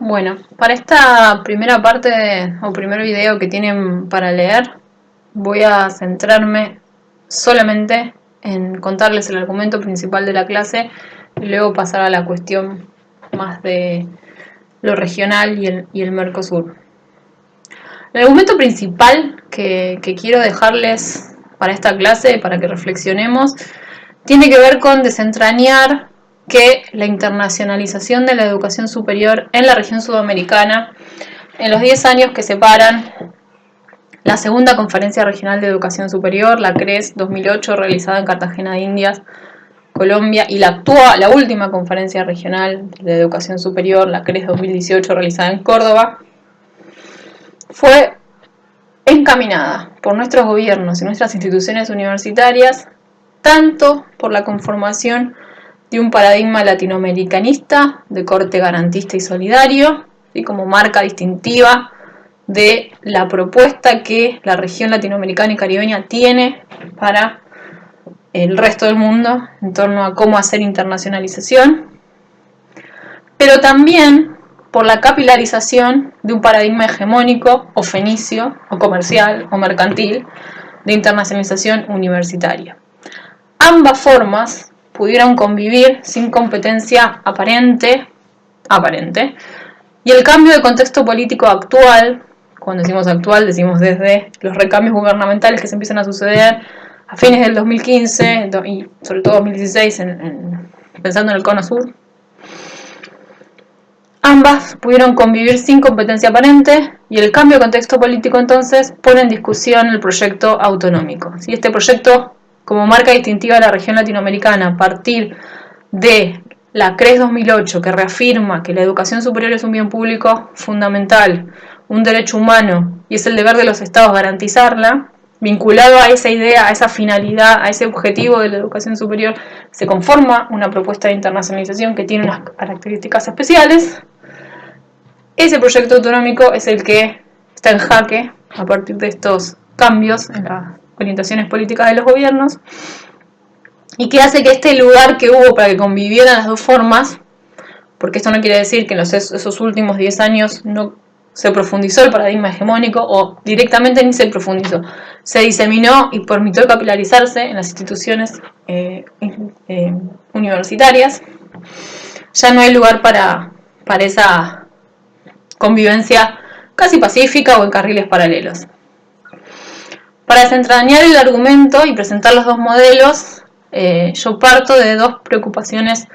Bueno, para esta primera parte o primer video que tienen para leer, voy a centrarme solamente en contarles el argumento principal de la clase y luego pasar a la cuestión más de lo regional y el Mercosur. El argumento principal que quiero dejarles para esta clase, para que reflexionemos, tiene que ver con desentrañar que la internacionalización de la educación superior en la región sudamericana, en los 10 años que separan la segunda Conferencia Regional de Educación Superior, la CRES 2008, realizada en Cartagena de Indias, Colombia, y la última Conferencia Regional de Educación Superior, la CRES 2018, realizada en Córdoba, fue encaminada por nuestros gobiernos y nuestras instituciones universitarias tanto por la conformación de un paradigma latinoamericanista de corte garantista y solidario, y como marca distintiva de la propuesta que la región latinoamericana y caribeña tiene para el resto del mundo en torno a cómo hacer internacionalización, pero también por la capilarización de un paradigma hegemónico o fenicio o comercial o mercantil de internacionalización universitaria. Ambas formas pudieron convivir sin competencia aparente, y el cambio de contexto político actual, cuando decimos actual decimos desde los recambios gubernamentales que se empiezan a suceder a fines del 2015 y sobre todo 2016 pensando en el cono sur, ambas pudieron convivir sin competencia aparente y el cambio de contexto político entonces pone en discusión el proyecto autonómico. Si este proyecto, como marca distintiva de la región latinoamericana, a partir de la CRES 2008, que reafirma que la educación superior es un bien público fundamental, un derecho humano, y es el deber de los estados garantizarla, vinculado a esa idea, a esa finalidad, a ese objetivo de la educación superior, se conforma una propuesta de internacionalización que tiene unas características especiales. Ese proyecto autonómico es el que está en jaque a partir de estos cambios en las orientaciones políticas de los gobiernos y que hace que este lugar que hubo para que convivieran las dos formas, porque esto no quiere decir que en esos últimos 10 años no se profundizó el paradigma hegemónico o directamente ni se profundizó, se diseminó y permitió capilarizarse en las instituciones universitarias, ya no hay lugar para esa convivencia casi pacífica o en carriles paralelos. Para desentrañar el argumento y presentar los dos modelos, yo parto de dos preocupaciones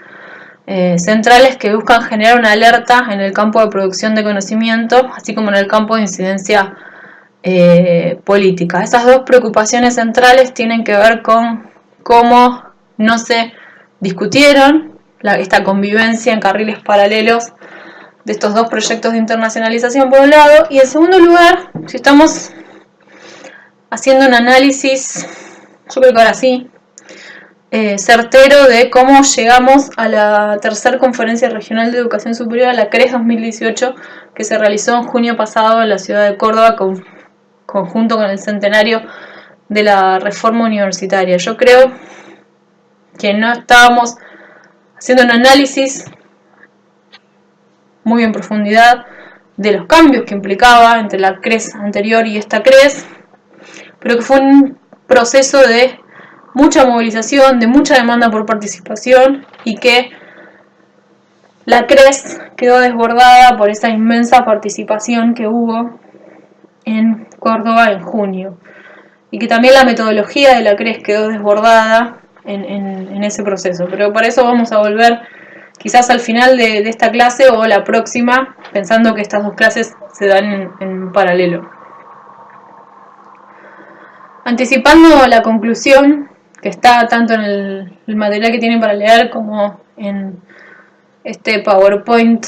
centrales que buscan generar una alerta en el campo de producción de conocimiento, así como en el campo de incidencia política. Esas dos preocupaciones centrales tienen que ver con cómo no se discutieron esta convivencia en carriles paralelos de estos dos proyectos de internacionalización por un lado, y en segundo lugar, si estamos haciendo un análisis, yo creo que ahora sí, certero de cómo llegamos a la tercera Conferencia Regional de Educación Superior, a la CRES 2018, que se realizó en junio pasado en la ciudad de Córdoba, conjunto con el centenario de la reforma universitaria. Yo creo que no estábamos haciendo un análisis muy en profundidad de los cambios que implicaba entre la CRES anterior y esta CRES, pero que fue un proceso de mucha movilización, de mucha demanda por participación, y que la CRES quedó desbordada por esa inmensa participación que hubo en Córdoba en junio, y que también la metodología de la CRES quedó desbordada en ese proceso. Pero para eso vamos a volver quizás al final de esta clase o la próxima, pensando que estas dos clases se dan en paralelo. Anticipando la conclusión, que está tanto en el material que tienen para leer como en este PowerPoint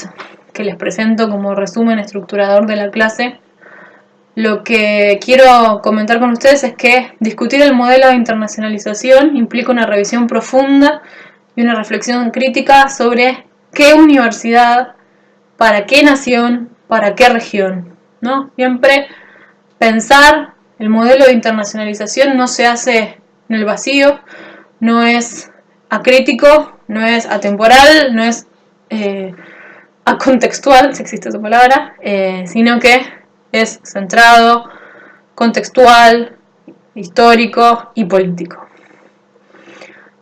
que les presento como resumen estructurador de la clase, lo que quiero comentar con ustedes es que discutir el modelo de internacionalización implica una revisión profunda y una reflexión crítica sobre qué universidad, para qué nación, para qué región, ¿no? Siempre pensar el modelo de internacionalización no se hace en el vacío, no es acrítico, no es atemporal, no es acontextual, si existe esa palabra, sino que es centrado, contextual, histórico y político.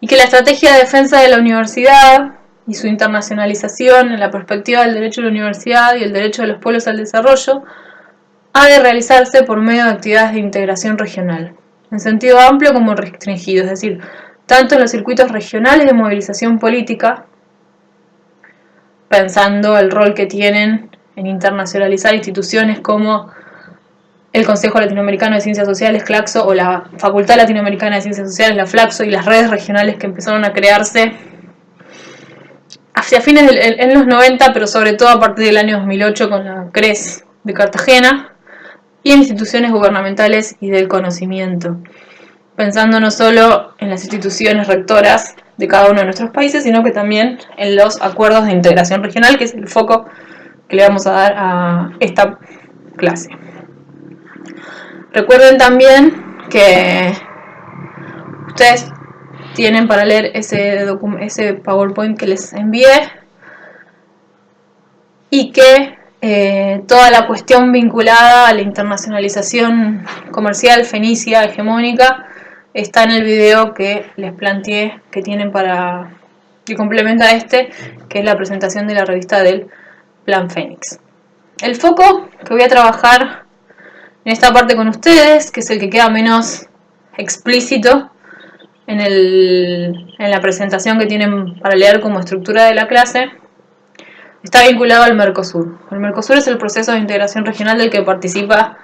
Y que la estrategia de defensa de la universidad y su internacionalización en la perspectiva del derecho a la universidad y el derecho de los pueblos al desarrollo ha de realizarse por medio de actividades de integración regional, en sentido amplio como restringido, es decir, tanto en los circuitos regionales de movilización política, pensando el rol que tienen en internacionalizar instituciones como el Consejo Latinoamericano de Ciencias Sociales, CLACSO, o la Facultad Latinoamericana de Ciencias Sociales, la FLACSO, y las redes regionales que empezaron a crearse hacia fines en los 90, pero sobre todo a partir del año 2008 con la CRES de Cartagena, y en instituciones gubernamentales y del conocimiento, pensando no solo en las instituciones rectoras de cada uno de nuestros países, sino que también en los acuerdos de integración regional, que es el foco que le vamos a dar a esta clase. Recuerden también que ustedes tienen para leer ese PowerPoint que les envié y que toda la cuestión vinculada a la internacionalización comercial fenicia hegemónica está en el video que les planteé que tienen que complementa que es la presentación de la revista del Plan Fénix. El foco que voy a trabajar en esta parte con ustedes, que es el que queda menos explícito en la presentación que tienen para leer como estructura de la clase, está vinculado al Mercosur. El Mercosur es el proceso de integración regional del que participa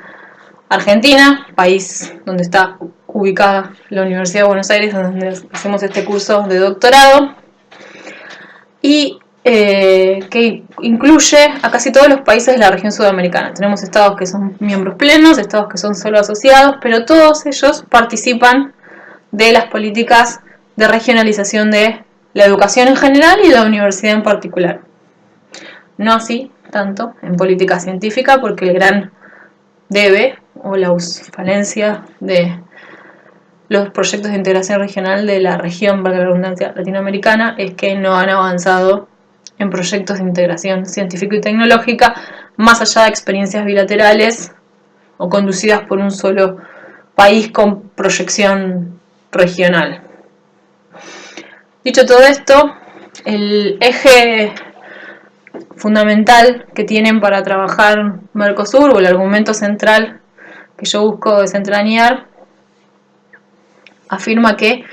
Argentina, país donde está ubicada la Universidad de Buenos Aires, donde hacemos este curso de doctorado, y que incluye a casi todos los países de la región sudamericana. Tenemos estados que son miembros plenos, estados que son solo asociados, pero todos ellos participan de las políticas de regionalización de la educación en general y de la universidad en particular. No así tanto en política científica, porque el gran debe o la falencia de los proyectos de integración regional de la región, valga la redundancia, latinoamericana, es que no han avanzado en proyectos de integración científica y tecnológica más allá de experiencias bilaterales o conducidas por un solo país con proyección regional. Dicho todo esto, el eje fundamental que tienen para trabajar Mercosur, o el argumento central que yo busco desentrañar, afirma que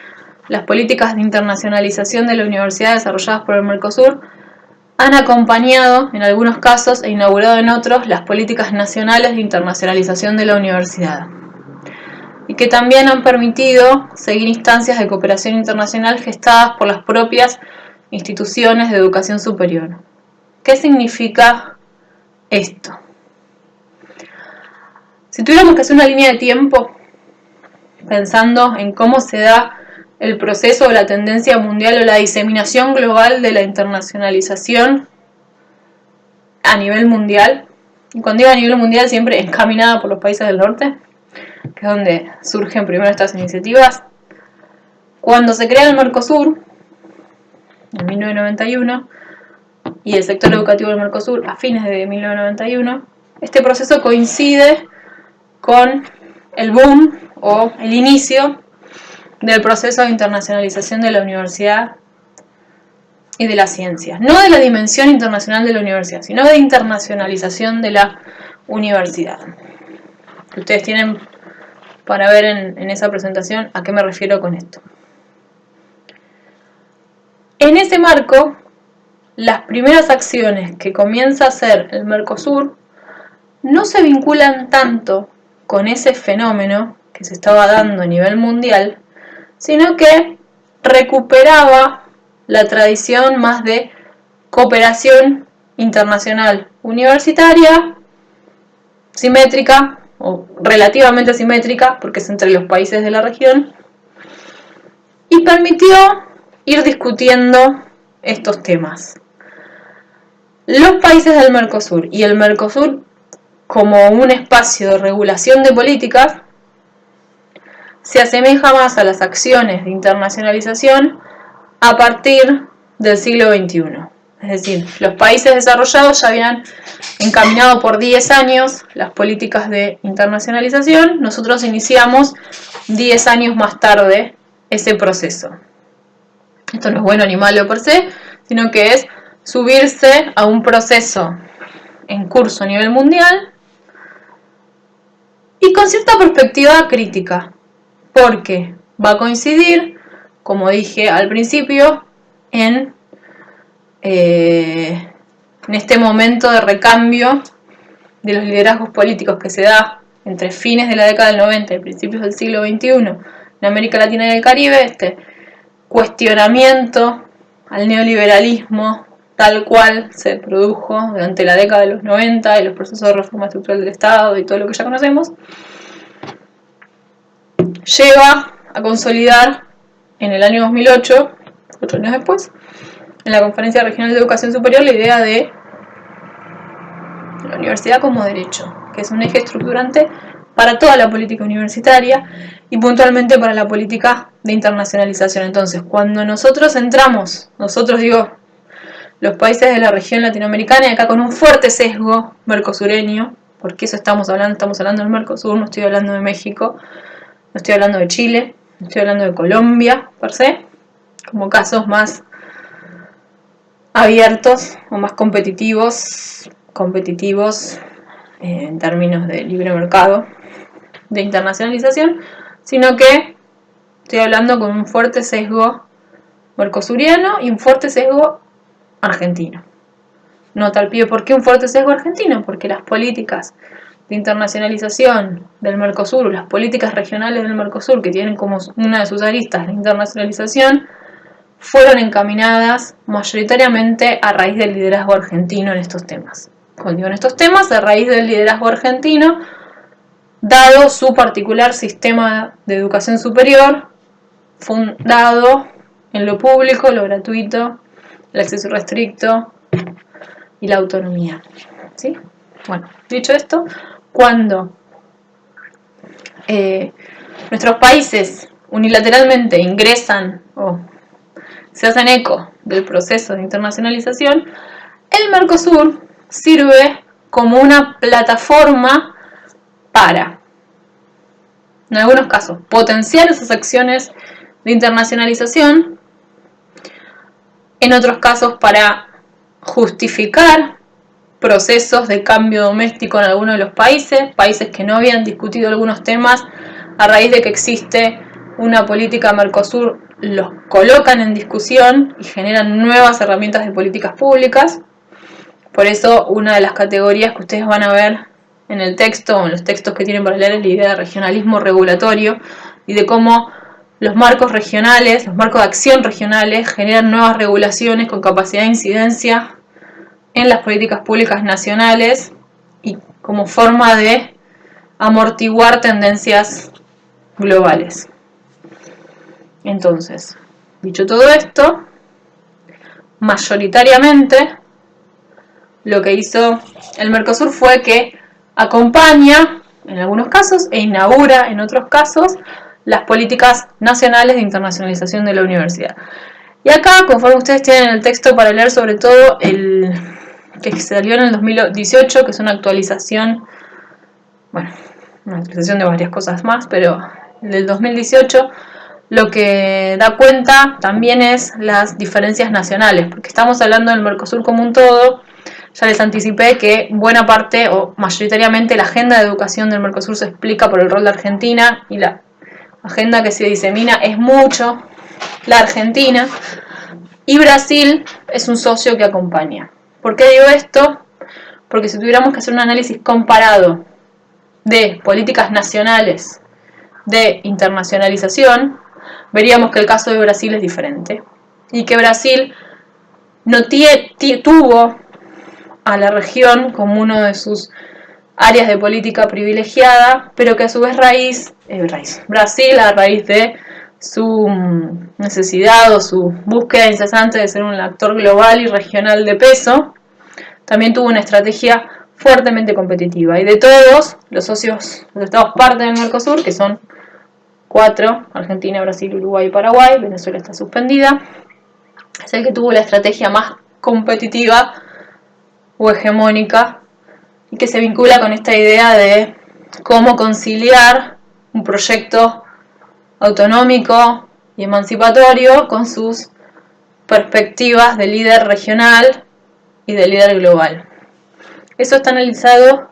las políticas de internacionalización de la universidad desarrolladas por el Mercosur han acompañado en algunos casos e inaugurado en otros las políticas nacionales de internacionalización de la universidad, y que también han permitido seguir instancias de cooperación internacional gestadas por las propias instituciones de educación superior. ¿Qué significa esto? Si tuviéramos que hacer una línea de tiempo pensando en cómo se da el proceso o la tendencia mundial o la diseminación global de la internacionalización a nivel mundial, y cuando digo a nivel mundial siempre encaminada por los países del norte, que es donde surgen primero estas iniciativas. Cuando se crea el Mercosur, en 1991, y el sector educativo del Mercosur a fines de 1991, este proceso coincide con el boom o el inicio del proceso de internacionalización de la universidad y de la ciencia. No de la dimensión internacional de la universidad, sino de internacionalización de la universidad. Que ustedes tienen para ver en esa presentación a qué me refiero con esto. En ese marco, las primeras acciones que comienza a hacer el Mercosur no se vinculan tanto con ese fenómeno que se estaba dando a nivel mundial, sino que recuperaba la tradición más de cooperación internacional universitaria, simétrica o relativamente simétrica, porque es entre los países de la región, y permitió ir discutiendo estos temas. Los países del Mercosur y el Mercosur como un espacio de regulación de políticas se asemeja más a las acciones de internacionalización a partir del siglo XXI. Es decir, los países desarrollados ya habían encaminado por 10 años las políticas de internacionalización. Nosotros iniciamos 10 años más tarde ese proceso. Esto no es bueno ni malo per se, sino que es subirse a un proceso en curso a nivel mundial y con cierta perspectiva crítica, porque va a coincidir, como dije al principio, en este momento de recambio de los liderazgos políticos que se da entre fines de la década del 90 y principios del siglo XXI en América Latina y el Caribe, este cuestionamiento al neoliberalismo tal cual se produjo durante la década de los 90 y los procesos de reforma estructural del Estado y todo lo que ya conocemos, lleva a consolidar en el año 2008, 8 años después, en la Conferencia Regional de Educación Superior, la idea de la universidad como derecho, que es un eje estructurante para toda la política universitaria y puntualmente para la política de internacionalización. Entonces, cuando nosotros entramos, nosotros digo, los países de la región latinoamericana, y acá con un fuerte sesgo mercosureño, porque eso estamos hablando del Mercosur, no estoy hablando de México, no estoy hablando de Chile, no estoy hablando de Colombia, per se, como casos más abiertos o más competitivos en términos de libre mercado, de internacionalización, sino que estoy hablando con un fuerte sesgo mercosuriano y un fuerte sesgo argentino. Nota al pie, ¿por qué un fuerte sesgo argentino? Porque las políticas de internacionalización del Mercosur, las políticas regionales del Mercosur, que tienen como una de sus aristas la internacionalización, fueron encaminadas mayoritariamente a raíz del liderazgo argentino en estos temas. Cuando digo en estos temas, a raíz del liderazgo argentino, dado su particular sistema de educación superior, fundado en lo público, lo gratuito, el acceso irrestricto y la autonomía. ¿Sí? Bueno, dicho esto, cuando nuestros países unilateralmente ingresan o se hacen eco del proceso de internacionalización, el Mercosur sirve como una plataforma para, en algunos casos, potenciar esas acciones de internacionalización, en otros casos para justificar procesos de cambio doméstico en algunos de los países que no habían discutido algunos temas, a raíz de que existe una política Mercosur, los colocan en discusión y generan nuevas herramientas de políticas públicas. Por eso una de las categorías que ustedes van a ver en el texto o en los textos que tienen para leer es la idea de regionalismo regulatorio y de cómo los marcos regionales, los marcos de acción regionales generan nuevas regulaciones con capacidad de incidencia en las políticas públicas nacionales y como forma de amortiguar tendencias globales. Entonces, dicho todo esto, mayoritariamente lo que hizo el Mercosur fue que acompaña en algunos casos e inaugura en otros casos las políticas nacionales de internacionalización de la universidad. Y acá, conforme ustedes tienen el texto para leer, sobre todo el que salió en el 2018, que es una actualización, bueno, una actualización de varias cosas más, pero el del 2018 lo que da cuenta también es las diferencias nacionales, porque estamos hablando del Mercosur como un todo. Ya les anticipé que buena parte o mayoritariamente la agenda de educación del Mercosur se explica por el rol de Argentina y la agenda que se disemina es mucho la Argentina, y Brasil es un socio que acompaña. ¿Por qué digo esto? Porque si tuviéramos que hacer un análisis comparado de políticas nacionales de internacionalización, veríamos que el caso de Brasil es diferente y que Brasil no tuvo a la región como uno de sus áreas de política privilegiada, pero que a su vez Brasil, a raíz de su necesidad o su búsqueda incesante de ser un actor global y regional de peso, también tuvo una estrategia fuertemente competitiva. Y de todos los socios, los estados parte del Mercosur, que son 4, Argentina, Brasil, Uruguay y Paraguay, Venezuela está suspendida, es el que tuvo la estrategia más competitiva o hegemónica, y que se vincula con esta idea de cómo conciliar un proyecto autonómico y emancipatorio con sus perspectivas de líder regional y de líder global. Eso está analizado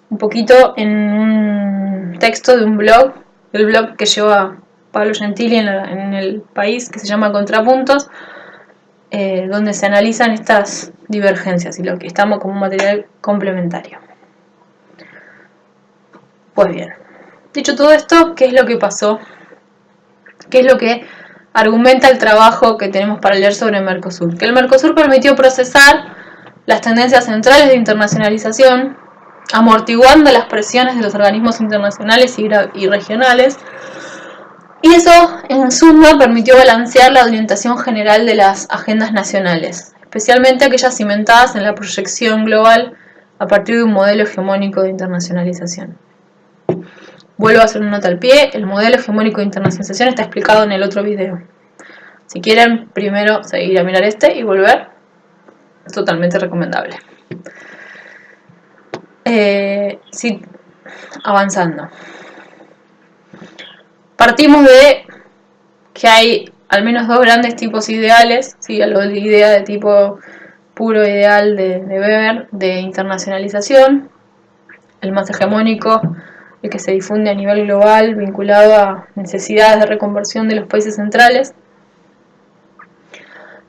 un poquito en un texto de un blog, el blog que lleva Pablo Gentili en El País, que se llama Contrapuntos, donde se analizan estas divergencias y lo que estamos como un material complementario. Pues bien, dicho todo esto, ¿qué es lo que pasó? ¿Qué es lo que argumenta el trabajo que tenemos para leer sobre Mercosur? Que el Mercosur permitió procesar las tendencias centrales de internacionalización, amortiguando las presiones de los organismos internacionales y regionales, y eso en suma permitió balancear la orientación general de las agendas nacionales, especialmente aquellas cimentadas en la proyección global a partir de un modelo hegemónico de internacionalización. Vuelvo a hacer una nota al pie, el modelo hegemónico de internacionalización está explicado en el otro video. Si quieren primero seguir a mirar este y volver, es totalmente recomendable. Sí, avanzando. Partimos de que hay al menos dos grandes tipos ideales, ¿sí? La idea de tipo puro ideal de Weber de internacionalización, el más hegemónico, el que se difunde a nivel global, vinculado a necesidades de reconversión de los países centrales,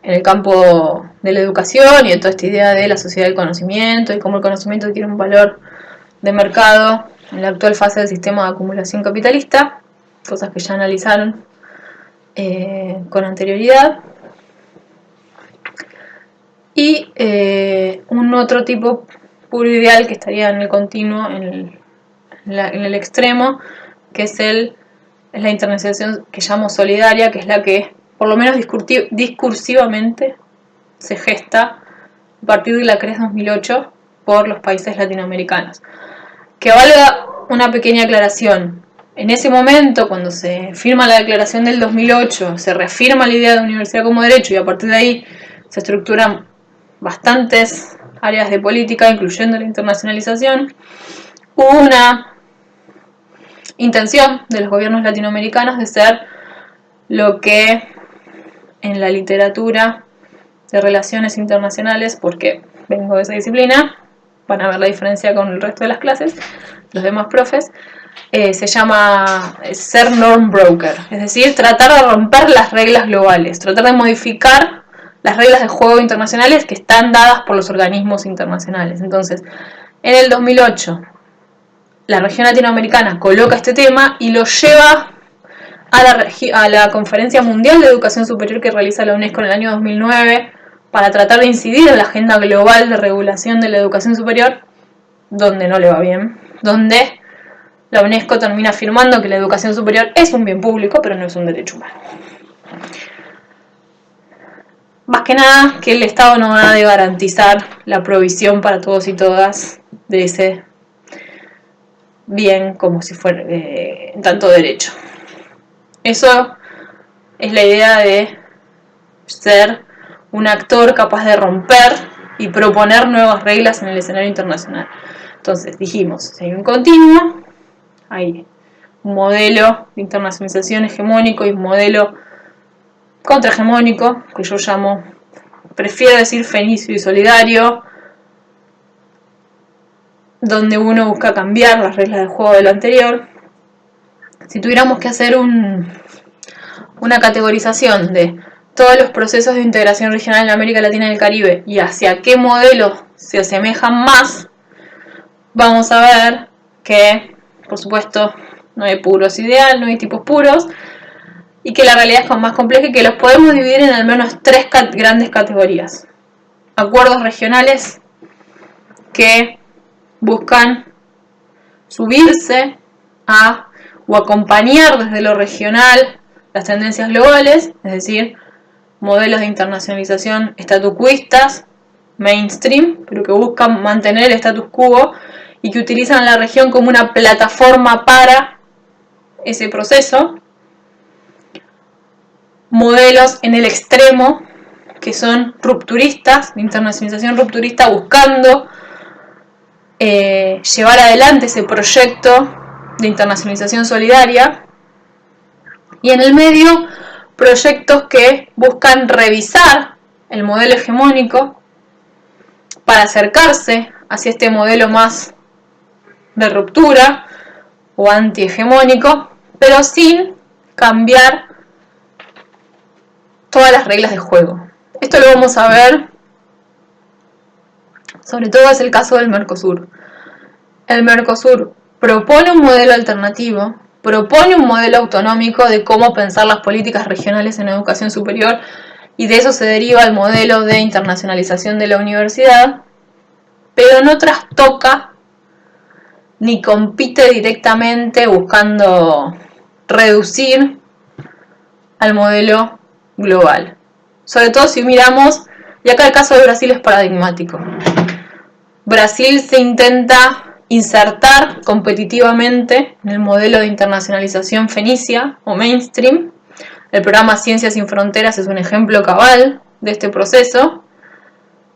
en el campo de la educación y de toda esta idea de la sociedad del conocimiento y cómo el conocimiento tiene un valor de mercado en la actual fase del sistema de acumulación capitalista, cosas que ya analizaron con anterioridad. Y un otro tipo puro ideal que estaría en el continuo, en el extremo, que es la internacionalización que llamo solidaria, que es la que por lo menos discursivamente se gesta a partir de la CRES 2008 por los países latinoamericanos. Que valga una pequeña aclaración. En ese momento, cuando se firma la declaración del 2008, se reafirma la idea de universidad como derecho y a partir de ahí se estructuran bastantes áreas de política, incluyendo la internacionalización. Hubo una intención de los gobiernos latinoamericanos de ser lo que en la literatura de relaciones internacionales, porque vengo de esa disciplina, van a ver la diferencia con el resto de las clases, los demás profes, se llama ser norm broker, es decir, tratar de romper las reglas globales, tratar de modificar las reglas de juego internacionales que están dadas por los organismos internacionales. Entonces, en el 2008, la región latinoamericana coloca este tema y lo lleva a la Conferencia Mundial de Educación Superior que realiza la UNESCO en el año 2009 para tratar de incidir en la agenda global de regulación de la educación superior, donde no le va bien, donde la UNESCO termina afirmando que la educación superior es un bien público, pero no es un derecho humano. Más que nada que el Estado no ha de garantizar la provisión para todos y todas de ese bien como si fuera tanto derecho. Eso es la idea de ser un actor capaz de romper y proponer nuevas reglas en el escenario internacional. Entonces dijimos, si hay un continuo, hay un modelo de internacionalización hegemónico y un modelo contrahegemónico, que yo llamo, prefiero decir fenicio y solidario, donde uno busca cambiar las reglas del juego de lo anterior. Si tuviéramos que hacer una categorización de todos los procesos de integración regional en América Latina y el Caribe y hacia qué modelo se asemejan más, vamos a ver que, por supuesto, no hay puros ideal, no hay tipos puros, y que la realidad es más compleja y que los podemos dividir en al menos tres grandes categorías. Acuerdos regionales que buscan subirse a o acompañar desde lo regional las tendencias globales, es decir, modelos de internacionalización estatucuistas, mainstream, pero que buscan mantener el status quo y que utilizan la región como una plataforma para ese proceso. Modelos en el extremo que son rupturistas, de internacionalización rupturista, buscando llevar adelante ese proyecto de internacionalización solidaria, y en el medio proyectos que buscan revisar el modelo hegemónico para acercarse hacia este modelo más de ruptura o antihegemónico, pero sin cambiar todas las reglas de juego. Esto lo vamos a ver, sobre todo es el caso del Mercosur. El Mercosur propone un modelo alternativo, propone un modelo autonómico de cómo pensar las políticas regionales en educación superior, y de eso se deriva el modelo de internacionalización de la universidad, pero no trastoca ni compite directamente buscando reducir al modelo global. Sobre todo si miramos, y acá el caso de Brasil es paradigmático. Brasil se intenta insertar competitivamente en el modelo de internacionalización fenicia o mainstream. El programa Ciencias sin Fronteras es un ejemplo cabal de este proceso,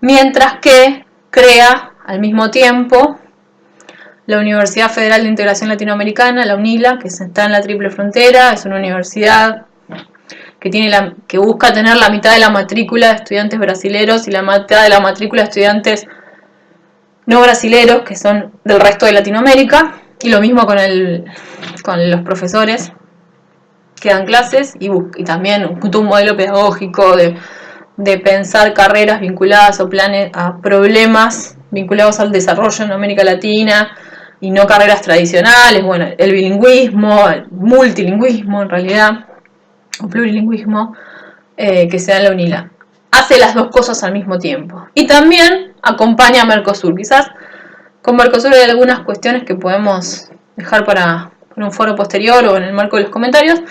mientras que crea al mismo tiempo la Universidad Federal de Integración Latinoamericana, la UNILA, que está en la Triple Frontera. Es una universidad que busca tener la mitad de la matrícula de estudiantes brasileros y la mitad de la matrícula de estudiantes no brasileros, que son del resto de Latinoamérica, y lo mismo con los profesores que dan clases, y también un modelo pedagógico de pensar carreras vinculadas a problemas vinculados al desarrollo en América Latina y no carreras tradicionales. Bueno, el bilingüismo, el multilingüismo en realidad, o plurilingüismo, que se da en la UNILA. Hace las dos cosas al mismo tiempo. Y también acompaña a Mercosur. Quizás con Mercosur hay algunas cuestiones que podemos dejar para un foro posterior o en el marco de los comentarios,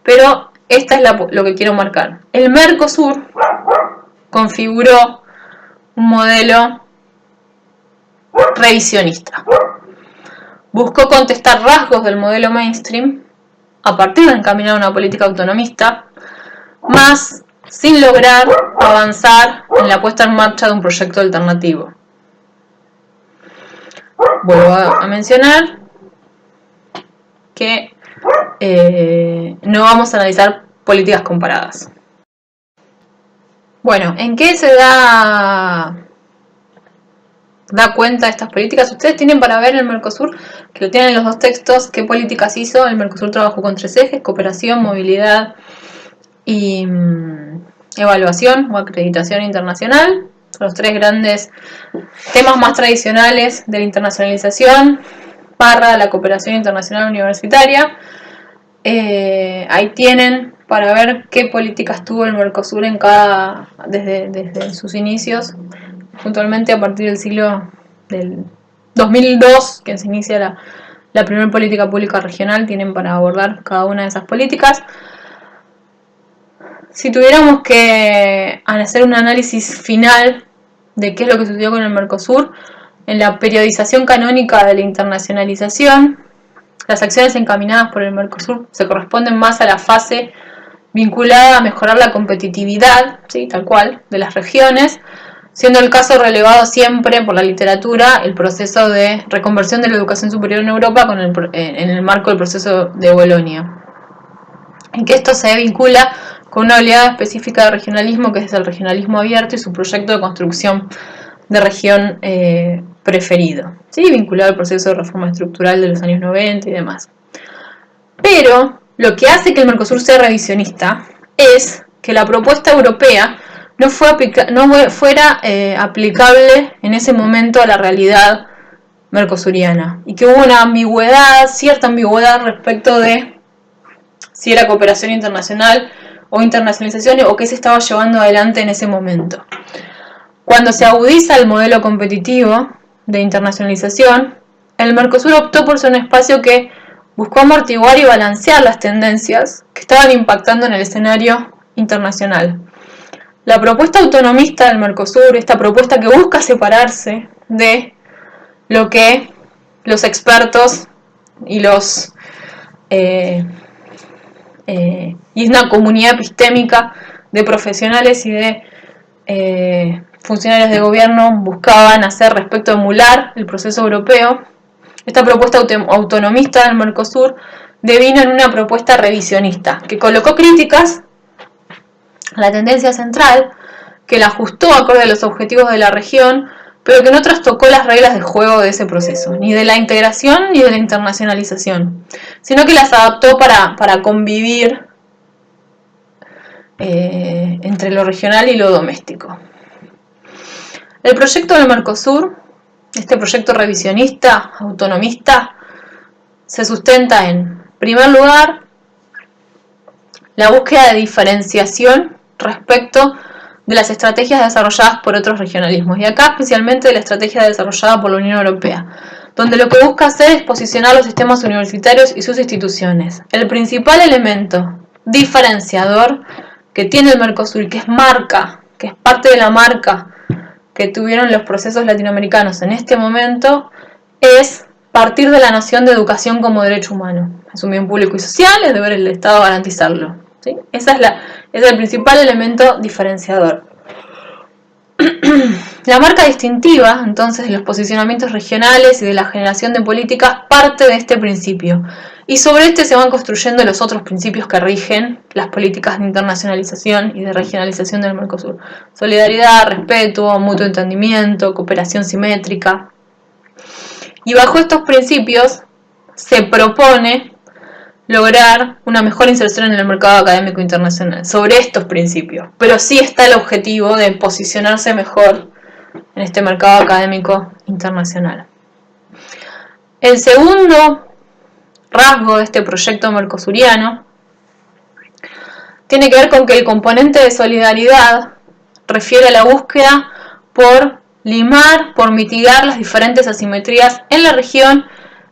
pero esta es lo que quiero marcar. El Mercosur configuró un modelo revisionista. Buscó contestar rasgos del modelo mainstream a partir de encaminar una política autonomista, más sin lograr avanzar en la puesta en marcha de un proyecto alternativo. Vuelvo a mencionar que no vamos a analizar políticas comparadas. Bueno, ¿en qué se da cuenta de estas políticas? Ustedes tienen para ver el Mercosur, que lo tienen en los dos textos, qué políticas hizo. El Mercosur trabajó con 3 ejes: cooperación, movilidad y evaluación o acreditación internacional. Los 3 grandes temas más tradicionales de la internacionalización para la cooperación internacional universitaria. Ahí tienen para ver qué políticas tuvo el Mercosur desde sus inicios, puntualmente a partir del siglo del 2002, que se inicia la primera política pública regional. Tienen para abordar cada una de esas políticas. Si tuviéramos que hacer un análisis final de qué es lo que sucedió con el Mercosur, en la periodización canónica de la internacionalización, las acciones encaminadas por el Mercosur se corresponden más a la fase vinculada a mejorar la competitividad, ¿sí?, tal cual, de las regiones, siendo el caso relevado siempre por la literatura el proceso de reconversión de la educación superior en Europa en el marco del proceso de Bolonia. En que esto se vincula con una oleada específica de regionalismo, que es el regionalismo abierto y su proyecto de construcción de región preferido, ¿sí?, vinculado al proceso de reforma estructural de los años 90 y demás. Pero lo que hace que el Mercosur sea revisionista es que la propuesta europea no fuera aplicable en ese momento a la realidad mercosuriana, y que hubo una cierta ambigüedad respecto de si era cooperación internacional o internacionalización, o qué se estaba llevando adelante en ese momento. Cuando se agudiza el modelo competitivo de internacionalización, el Mercosur optó por ser un espacio que buscó amortiguar y balancear las tendencias que estaban impactando en el escenario internacional. La propuesta autonomista del Mercosur, esta propuesta que busca separarse de lo que los expertos y y una comunidad epistémica de profesionales y de funcionarios de gobierno buscaban hacer respecto a emular el proceso europeo. Esta propuesta autonomista del Mercosur devino en una propuesta revisionista, que colocó críticas a la tendencia central, que la ajustó acorde a los objetivos de la región, pero que no trastocó las reglas de juego de ese proceso, ni de la integración ni de la internacionalización, sino que las adaptó para convivir entre lo regional y lo doméstico. El proyecto del Mercosur, este proyecto revisionista, autonomista, se sustenta en primer lugar la búsqueda de diferenciación respecto de las estrategias desarrolladas por otros regionalismos, y acá especialmente de la estrategia desarrollada por la Unión Europea, donde lo que busca hacer es posicionar los sistemas universitarios y sus instituciones. El principal elemento diferenciador que tiene el Mercosur y que es marca, que es parte de la marca que tuvieron los procesos latinoamericanos en este momento, es partir de la noción de educación como derecho humano. Es un bien público y social, es deber del Estado garantizarlo. ¿Sí? Ese es el principal elemento diferenciador. La marca distintiva, entonces, de los posicionamientos regionales y de la generación de políticas parte de este principio. Y sobre este se van construyendo los otros principios que rigen las políticas de internacionalización y de regionalización del Mercosur. Solidaridad, respeto, mutuo entendimiento, cooperación simétrica. Y bajo estos principios se propone lograr una mejor inserción en el mercado académico internacional, sobre estos principios. Pero sí está el objetivo de posicionarse mejor en este mercado académico internacional. El segundo rasgo de este proyecto mercosuriano tiene que ver con que el componente de solidaridad refiere a la búsqueda por limar, por mitigar las diferentes asimetrías en la región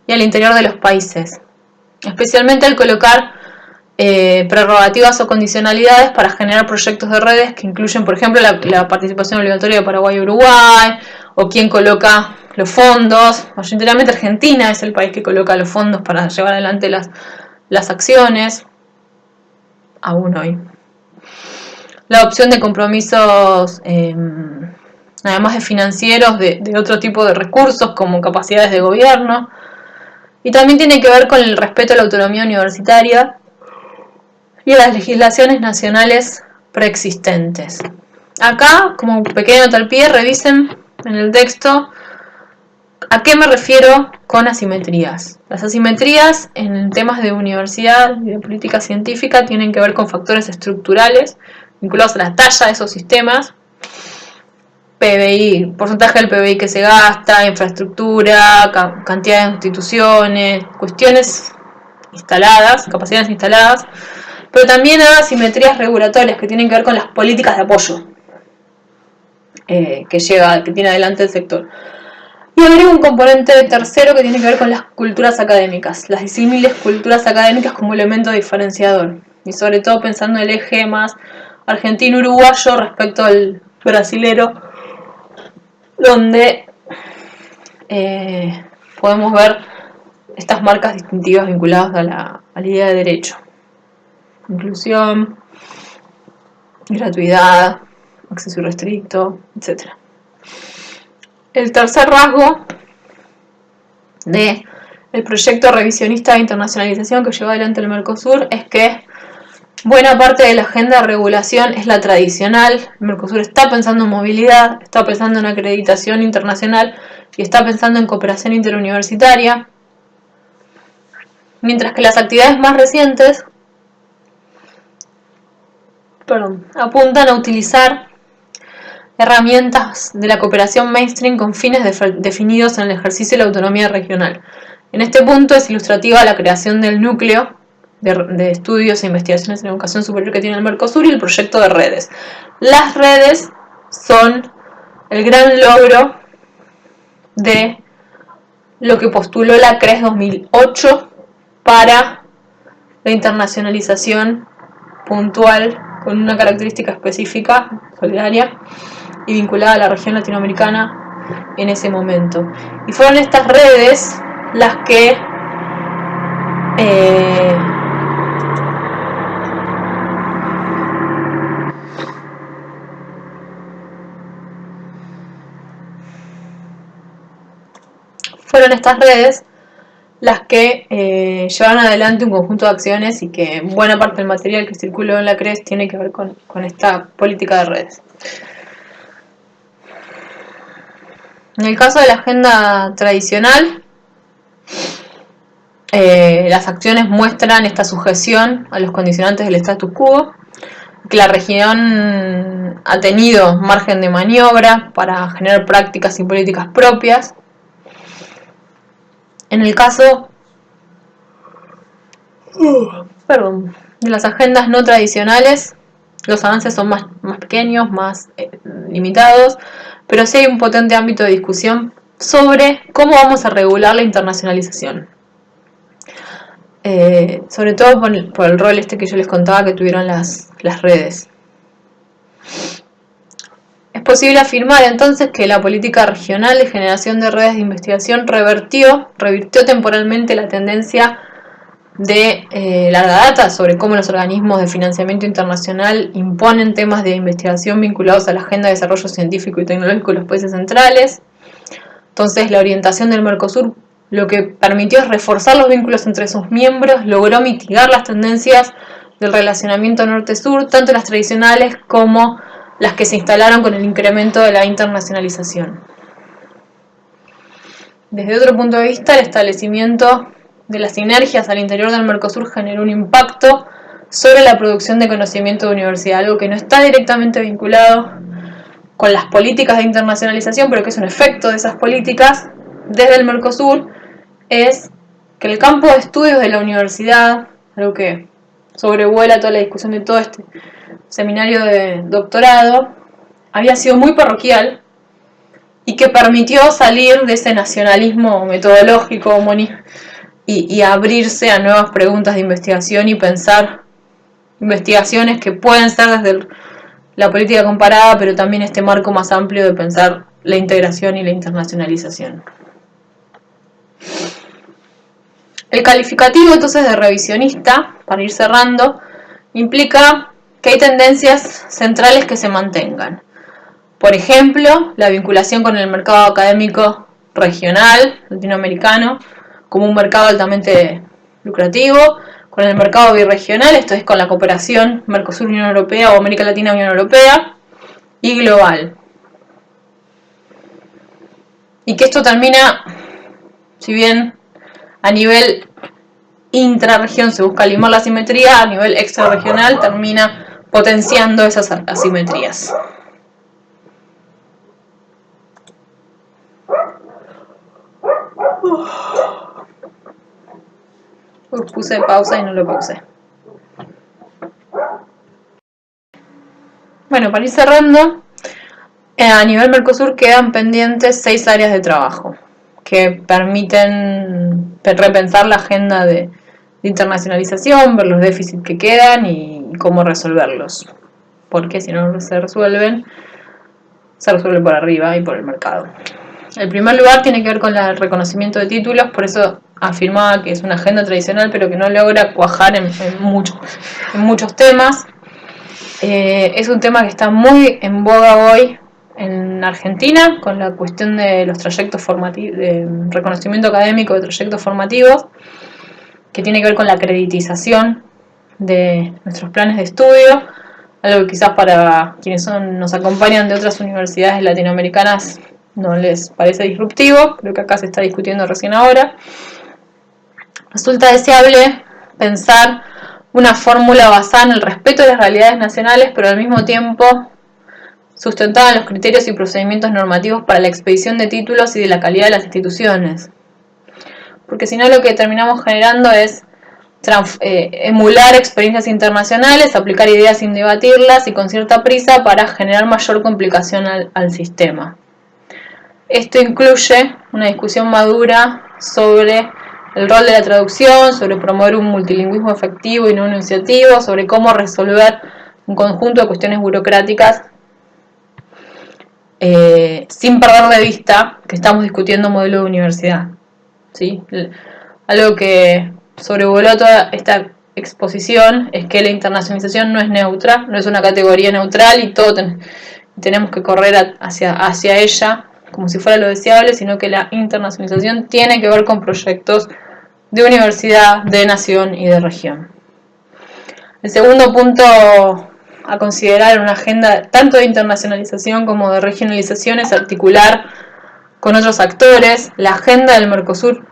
y al interior de los países, especialmente al colocar prerrogativas o condicionalidades para generar proyectos de redes que incluyen, por ejemplo, la participación obligatoria de Paraguay y Uruguay, o quién coloca los fondos. Mayoritariamente Argentina es el país que coloca los fondos para llevar adelante las acciones, aún hoy. La opción de compromisos, además de financieros, de otro tipo de recursos como capacidades de gobierno, y también tiene que ver con el respeto a la autonomía universitaria y a las legislaciones nacionales preexistentes. Acá, como pequeño nota al pie, revisen en el texto a qué me refiero con asimetrías. Las asimetrías en temas de universidad y de política científica tienen que ver con factores estructurales vinculados a la talla de esos sistemas, PBI, porcentaje del PBI que se gasta, infraestructura, cantidad de instituciones, cuestiones instaladas, capacidades instaladas, pero también hay asimetrías regulatorias que tienen que ver con las políticas de apoyo que tiene adelante el sector. Y agrego un componente tercero que tiene que ver con las culturas académicas, las disímiles culturas académicas como elemento diferenciador, y sobre todo pensando en el eje más argentino-uruguayo respecto al brasilero, donde podemos ver estas marcas distintivas vinculadas a la idea de derecho. Inclusión, gratuidad, acceso irrestricto, etc. El tercer rasgo del proyecto revisionista de internacionalización que lleva adelante el Mercosur es que buena parte de la agenda de regulación es la tradicional. El Mercosur está pensando en movilidad, está pensando en acreditación internacional y está pensando en cooperación interuniversitaria, mientras que las actividades más recientes apuntan a utilizar herramientas de la cooperación mainstream con fines definidos en el ejercicio de la autonomía regional. En este punto es ilustrativa la creación del núcleo de estudios e investigaciones en educación superior que tiene el Mercosur y el proyecto de redes. Las redes son el gran logro de lo que postuló la CRES 2008 para la internacionalización puntual con una característica específica, solidaria y vinculada a la región latinoamericana en ese momento. Y fueron estas redes las que fueron estas redes las que llevaron adelante un conjunto de acciones y que buena parte del material que circuló en la CRES tiene que ver con esta política de redes. En el caso de la agenda tradicional, las acciones muestran esta sujeción a los condicionantes del status quo, que la región ha tenido margen de maniobra para generar prácticas y políticas propias. En el caso de las agendas no tradicionales, los avances son más pequeños, más limitados, pero sí hay un potente ámbito de discusión sobre cómo vamos a regular la internacionalización. Sobre todo por el rol que yo les contaba que tuvieron las redes. Es posible afirmar entonces que la política regional de generación de redes de investigación revirtió temporalmente la tendencia de larga data sobre cómo los organismos de financiamiento internacional imponen temas de investigación vinculados a la agenda de desarrollo científico y tecnológico de los países centrales. Entonces, la orientación del Mercosur lo que permitió es reforzar los vínculos entre sus miembros, logró mitigar las tendencias del relacionamiento norte-sur, tanto las tradicionales como las que se instalaron con el incremento de la internacionalización. Desde otro punto de vista, el establecimiento de las sinergias al interior del Mercosur generó un impacto sobre la producción de conocimiento de universidad, algo que no está directamente vinculado con las políticas de internacionalización, pero que es un efecto de esas políticas desde el Mercosur, es que el campo de estudios de la universidad, algo que sobrevuela toda la discusión de todo este seminario de doctorado, había sido muy parroquial y que permitió salir de ese nacionalismo metodológico y abrirse a nuevas preguntas de investigación y pensar investigaciones que pueden ser desde la política comparada, pero también este marco más amplio de pensar la integración y la internacionalización. El calificativo entonces de revisionista, para ir cerrando, implica que hay tendencias centrales que se mantengan. Por ejemplo, la vinculación con el mercado académico regional, latinoamericano, como un mercado altamente lucrativo, con el mercado birregional, esto es con la cooperación Mercosur-Unión Europea o América Latina-Unión Europea, y global. Y que esto termina, si bien a nivel intrarregión se busca limar la asimetría, a nivel extrarregional termina potenciando esas asimetrías. Puse pausa y no lo pausé. Bueno, para ir cerrando, a nivel Mercosur quedan pendientes 6 áreas de trabajo que permiten repensar la agenda de internacionalización, ver los déficits que quedan y cómo resolverlos. Porque si no se resuelven, se resuelve por arriba y por el mercado. El primer lugar tiene que ver con el reconocimiento de títulos, por eso afirmaba que es una agenda tradicional, pero que no logra cuajar en muchos temas. Es un tema que está muy en boga hoy en Argentina, con la cuestión de los trayectos formativos, de reconocimiento académico de trayectos formativos, que tiene que ver con la acreditización de nuestros planes de estudio, algo que quizás para quienes nos acompañan de otras universidades latinoamericanas no les parece disruptivo, creo que acá se está discutiendo recién ahora. Resulta deseable pensar una fórmula basada en el respeto de las realidades nacionales, pero al mismo tiempo sustentada en los criterios y procedimientos normativos para la expedición de títulos y de la calidad de las instituciones. Porque si no, lo que terminamos generando es emular experiencias internacionales, aplicar ideas sin debatirlas y con cierta prisa para generar mayor complicación al sistema. Esto incluye una discusión madura sobre el rol de la traducción, sobre promover un multilingüismo efectivo y no enunciativo, sobre cómo resolver un conjunto de cuestiones burocráticas sin perder de vista que estamos discutiendo un modelo de universidad, ¿sí? Algo que sobrevoló toda esta exposición es que la internacionalización no es neutra, no es una categoría neutral y todo tenemos que correr hacia ella como si fuera lo deseable, sino que la internacionalización tiene que ver con proyectos de universidad, de nación y de región. El segundo punto a considerar en una agenda tanto de internacionalización como de regionalización es articular con otros actores. La agenda del Mercosur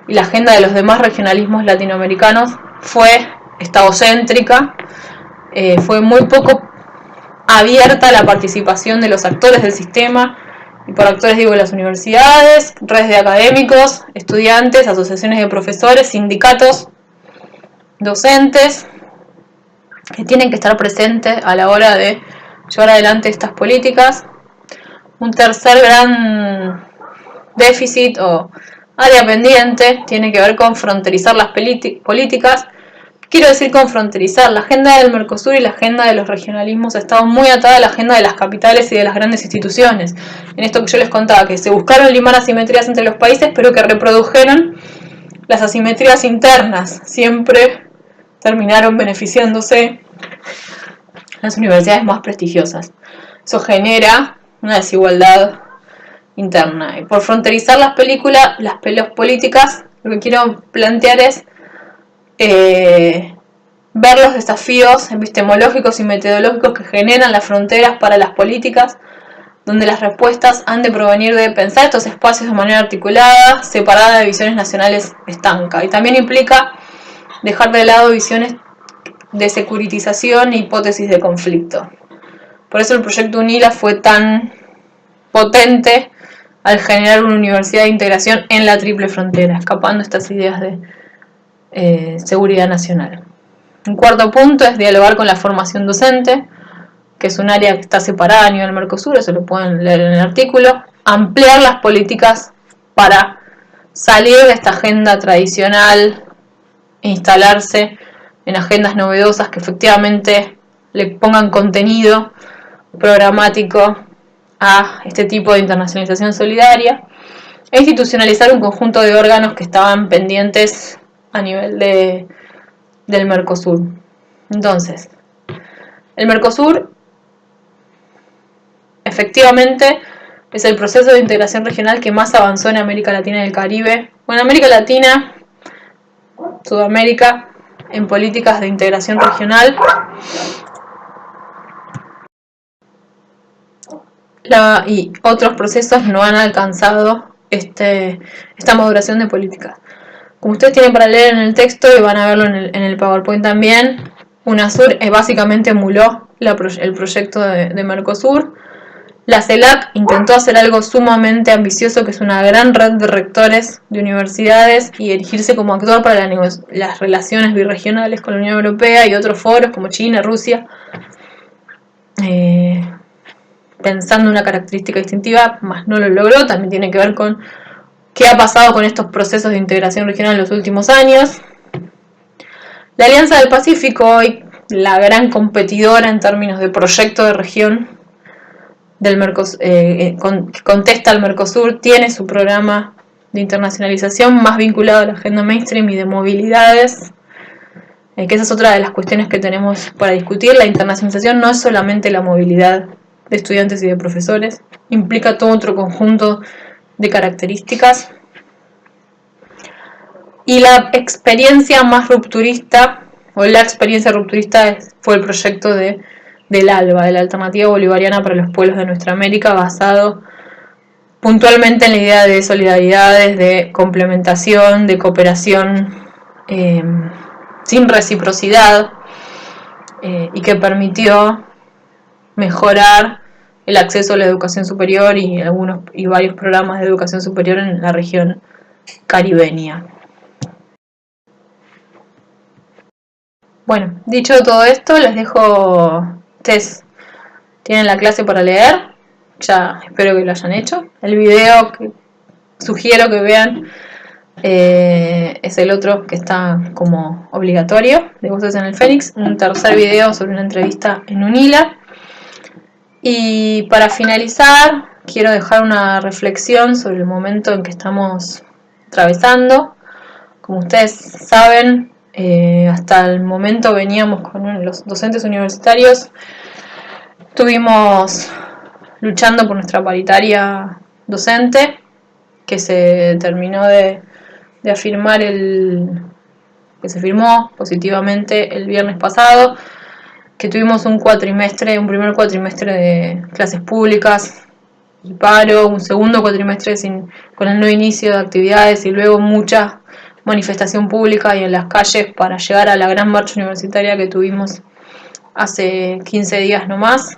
y la agenda de los demás regionalismos latinoamericanos fue estadocéntrica, fue muy poco abierta a la participación de los actores del sistema, y por actores digo las universidades, redes de académicos, estudiantes, asociaciones de profesores, sindicatos, docentes, que tienen que estar presentes a la hora de llevar adelante estas políticas. Un tercer gran déficit o área pendiente tiene que ver con fronterizar las políticas. Quiero decir con fronterizar. La agenda del Mercosur y la agenda de los regionalismos ha estado muy atada a la agenda de las capitales y de las grandes instituciones. En esto que yo les contaba, que se buscaron limar asimetrías entre los países, pero que reprodujeron las asimetrías internas. Siempre terminaron beneficiándose las universidades más prestigiosas. Eso genera una desigualdad interna. Y por fronterizar las políticas, lo que quiero plantear es ver los desafíos epistemológicos y metodológicos que generan las fronteras para las políticas, donde las respuestas han de provenir de pensar estos espacios de manera articulada, separada de visiones nacionales estancas. Y también implica dejar de lado visiones de securitización e hipótesis de conflicto. Por eso el proyecto UNILA fue tan potente al generar una universidad de integración en la triple frontera, escapando estas ideas de seguridad nacional. Un cuarto punto es dialogar con la formación docente, que es un área que está separada a nivel Mercosur, eso lo pueden leer en el artículo. Ampliar las políticas para salir de esta agenda tradicional e instalarse en agendas novedosas que efectivamente le pongan contenido programático a este tipo de internacionalización solidaria, e institucionalizar un conjunto de órganos que estaban pendientes a nivel del Mercosur. Entonces, el Mercosur efectivamente es el proceso de integración regional que más avanzó en América Latina y el Caribe, o en América Latina, Sudamérica, en políticas de integración regional. Y otros procesos no han alcanzado esta maduración de políticas. Como ustedes tienen para leer en el texto y van a verlo en el PowerPoint también, UNASUR básicamente emuló el proyecto de Mercosur. La CELAC intentó hacer algo sumamente ambicioso, que es una gran red de rectores de universidades, y erigirse como actor para las relaciones birregionales con la Unión Europea y otros foros como China, Rusia, pensando una característica distintiva, más no lo logró. También tiene que ver con qué ha pasado con estos procesos de integración regional en los últimos años. La Alianza del Pacífico, hoy la gran competidora en términos de proyecto de región del Mercosur, que contesta al Mercosur, tiene su programa de internacionalización más vinculado a la agenda mainstream y de movilidades, que esa es otra de las cuestiones que tenemos para discutir. La internacionalización no es solamente la movilidad de estudiantes y de profesores, implica todo otro conjunto de características. Y la experiencia más rupturista, o la experiencia rupturista, fue el proyecto del ALBA, de la Alternativa Bolivariana para los Pueblos de Nuestra América, basado puntualmente en la idea de solidaridades, de complementación, de cooperación sin reciprocidad, y que permitió mejorar el acceso a la educación superior y varios programas de educación superior en la región caribeña. Bueno, dicho todo esto, les dejo. Ustedes tienen la clase para leer, ya espero que lo hayan hecho. El video que sugiero que vean es el otro que está como obligatorio, de Voces en el Fénix, un tercer video sobre una entrevista en UNILA. Y para finalizar, quiero dejar una reflexión sobre el momento en que estamos atravesando. Como ustedes saben, hasta el momento veníamos con los docentes universitarios, estuvimos luchando por nuestra paritaria docente que se terminó de afirmar que se firmó positivamente el viernes pasado, que tuvimos un primer cuatrimestre de clases públicas y paro, un segundo cuatrimestre con el no inicio de actividades y luego mucha manifestación pública y en las calles para llegar a la gran marcha universitaria que tuvimos hace 15 días nomás,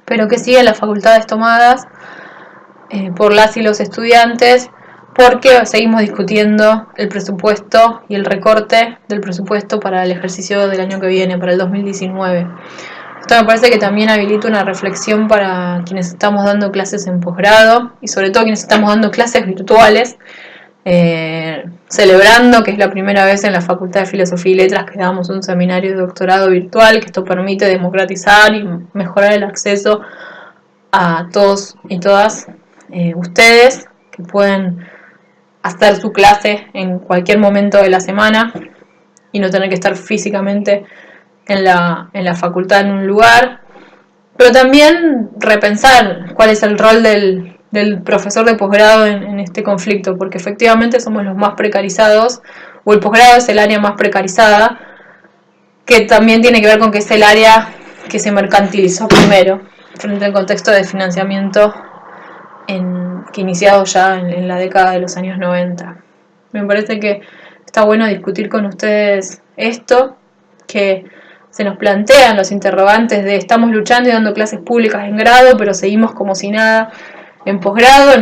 pero que siguen las facultades tomadas por las y los estudiantes, porque seguimos discutiendo el presupuesto y el recorte del presupuesto para el ejercicio del año que viene, para el 2019. Esto me parece que también habilita una reflexión para quienes estamos dando clases en posgrado y sobre todo quienes estamos dando clases virtuales, celebrando que es la primera vez en la Facultad de Filosofía y Letras que damos un seminario de doctorado virtual, que esto permite democratizar y mejorar el acceso a todos y todas ustedes que pueden hacer su clase en cualquier momento de la semana y no tener que estar físicamente en la facultad en un lugar, pero también repensar cuál es el rol del profesor de posgrado en este conflicto, porque efectivamente somos los más precarizados, o el posgrado es el área más precarizada, que también tiene que ver con que es el área que se mercantilizó primero, frente al contexto de financiamiento que iniciado ya en la década de los años 90. Me parece que está bueno discutir con ustedes esto, que se nos plantean los interrogantes de estamos luchando y dando clases públicas en grado, pero seguimos como si nada en posgrado.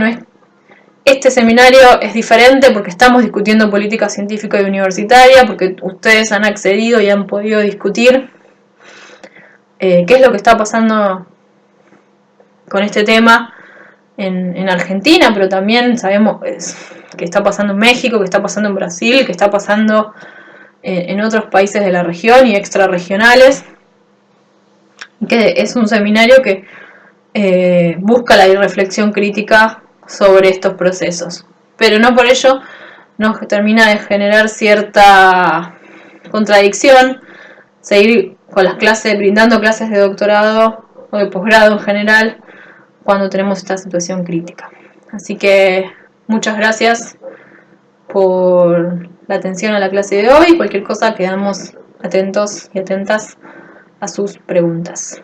Este seminario es diferente porque estamos discutiendo política científica y universitaria, porque ustedes han accedido y han podido discutir qué es lo que está pasando con este tema en Argentina, pero también sabemos que está pasando en México, que está pasando en Brasil, que está pasando en otros países de la región y extrarregionales, que es un seminario que busca la reflexión crítica sobre estos procesos, pero no por ello nos termina de generar cierta contradicción seguir con las clases, brindando clases de doctorado o de posgrado en general cuando tenemos esta situación crítica. Así que muchas gracias por la atención a la clase de hoy. Cualquier cosa quedamos atentos y atentas a sus preguntas.